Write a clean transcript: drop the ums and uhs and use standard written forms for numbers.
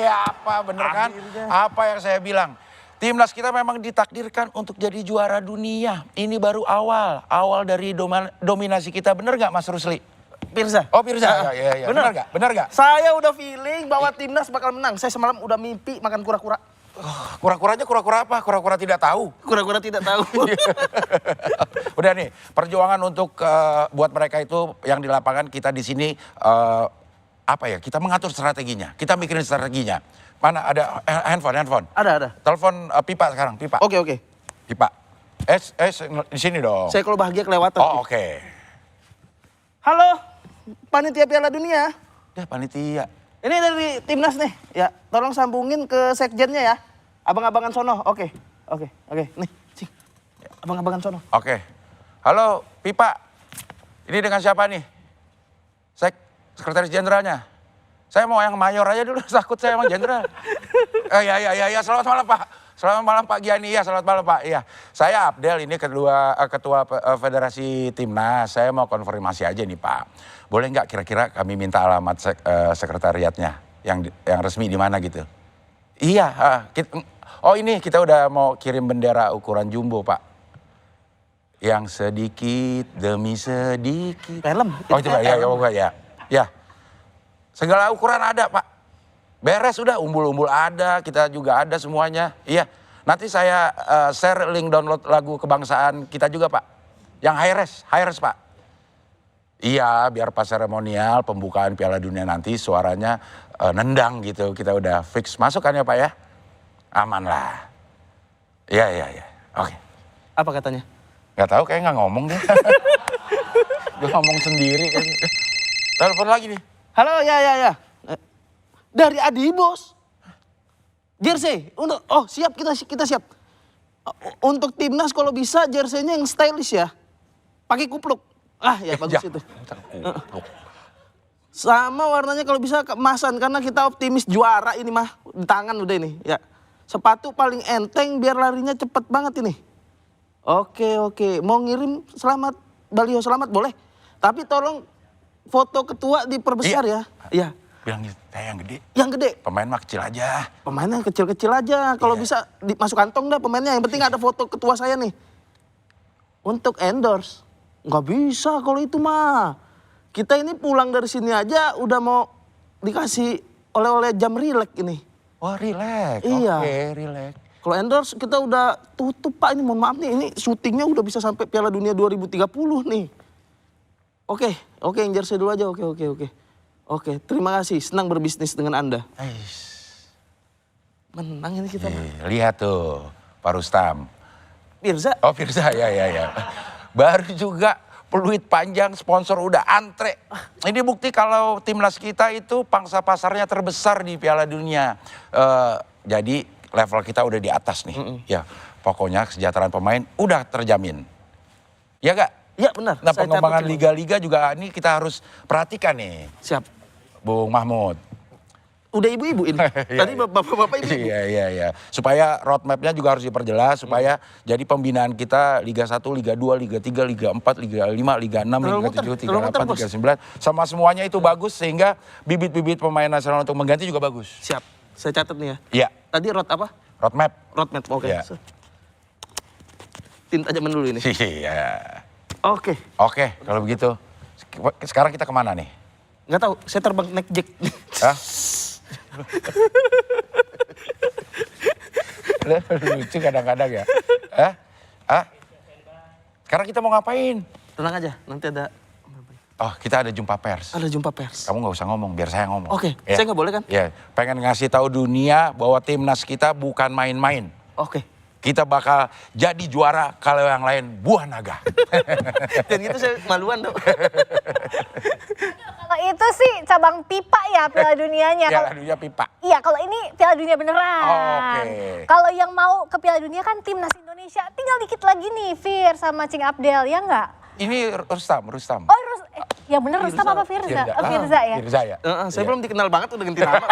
Apa bener kan? Apa yang saya bilang? Timnas kita memang ditakdirkan untuk jadi juara dunia. Ini baru awal dari dominasi kita. Bener gak Mas Rusli? Pirza. Oh Pirza, ya. Bener gak? Bener gak? Saya udah feeling bahwa timnas bakal menang. Saya semalam udah mimpi makan kura-kura. Kura-kuranya kura-kura apa? Kura-kura tidak tahu. Kura-kura tidak tahu. Udah nih, perjuangan untuk buat mereka itu yang di lapangan kita di sini apa ya? Kita mengatur strateginya. Kita mikirin strateginya. Mana ada handphone? Ada. Telepon Pipa sekarang, Pipa. Oke. Pipa. Di sini dong. Saya kalau bahagia kelewatan. Oh, oke. Halo, panitia Piala Dunia. Ya panitia. Ini dari timnas nih. Ya, tolong sambungin ke sekjennya ya. Abang-abangan sono. Oke. Nih, cing. Abang-abangan sono. Oke. Halo, Pipa. Ini dengan siapa nih? Sekretaris Jenderalnya. Saya mau yang mayor aja dulu, takut saya emang jenderal. Ya, selamat malam Pak. Selamat malam Pak Giani, ya selamat malam Pak. Iya, saya Abdel, ini ketua Federasi Timnas. Saya mau konfirmasi aja nih Pak. Boleh nggak kira-kira kami minta alamat sekretariatnya yang resmi di mana gitu? Iya, ini kita udah mau kirim bendera ukuran jumbo Pak. Yang sedikit demi sedikit. Film. Oh coba ya. Segala ukuran ada Pak. Beres udah, umbul-umbul ada, kita juga ada semuanya. Iya, nanti saya share link download lagu kebangsaan kita juga Pak. Yang high res Pak. Iya, biar pas seremonial pembukaan Piala Dunia nanti suaranya nendang gitu. Kita udah fix masuk kan ya Pak ya? Aman lah. Iya. Oke. Apa katanya? Gak tahu, kayak nggak ngomong deh. Dia ngomong sendiri kayaknya. Telepon lagi nih. Halo, ya. Dari Adi Bos. Jersey, siap kita siap. Untuk timnas kalau bisa jerseynya yang stylish ya. Pakai kupluk. Ya bagus itu. Sama warnanya kalau bisa keemasan karena kita optimis juara ini mah di tangan udah ini ya. Sepatu paling enteng biar larinya cepet banget ini. Oke. Mau ngirim baliho selamat boleh. Tapi tolong foto ketua diperbesar ya. Iya. Bilang saya yang gede. Yang gede. Pemain mah kecil aja. Pemainnya kecil-kecil aja. Kalau bisa masuk kantong dah pemainnya. Yang penting ada foto ketua saya nih. Untuk endorse. Nggak bisa kalau itu mah. Kita ini pulang dari sini aja udah mau dikasih oleh-oleh jam rileks ini. Oh rileks. Iya. Oke, rileks. Kalau endorse kita udah tutup Pak. Ini mohon maaf nih. Ini syutingnya udah bisa sampai Piala Dunia 2030 nih. Oke, yang jersey dulu aja. Oke, terima kasih. Senang berbisnis dengan Anda. Menang ini kita. Lihat tuh, Pak Rustam. Pirza. Oh Pirza, ya. Baru juga peluit panjang sponsor udah antre. Ini bukti kalau timnas kita itu pangsa pasarnya terbesar di Piala Dunia. Jadi level kita udah di atas nih. Ya, pokoknya kesejahteraan pemain udah terjamin. Ya gak? Ya benar. Nah pengembangan liga-liga juga ini kita harus perhatikan nih. Siap. Bung Mahmud. Udah ibu-ibu ini. Tadi bapak-bapak ibu-ibu. Iya. Supaya roadmapnya juga harus diperjelas. Supaya jadi pembinaan kita Liga 1, Liga 2, Liga 3, Liga 4, Liga 5, Liga 6, Liga 7, Liga 8, Liga 9. Sama semuanya itu bagus sehingga bibit-bibit pemain nasional untuk mengganti juga bagus. Siap. Saya catat nih ya. Iya. Tadi Roadmap. Oke. Ya. Tinta zaman dulu ini. Iya. Oke, kalau begitu. Sekarang kita kemana nih? Nggak tahu, saya terbang naik jet. Hah? Lucu kadang-kadang ya. Sekarang kita mau ngapain? Tenang aja, nanti ada. Oh, kita ada jumpa pers. Ada jumpa pers. Kamu nggak usah ngomong, biar saya ngomong. Oke, ya. saya nggak boleh kan? Ya, pengen ngasih tahu dunia bahwa timnas kita bukan main-main. Oke. Kita bakal jadi juara kalau yang lain buah naga. Dan itu saya maluan dong. Kalau itu sih cabang pipa ya Piala Dunianya. Piala Dunia pipa. Iya, kalau ini Piala Dunia beneran. Oke. Kalau yang mau ke Piala Dunia kan timnas Indonesia, tinggal dikit lagi nih Fir sama Cing Abdel, ya nggak? Ini Rustam. Oh, yang bener Rustam apa Firza? Firza. Firza ya? Firza ya. Saya belum dikenal banget udah ganti nama.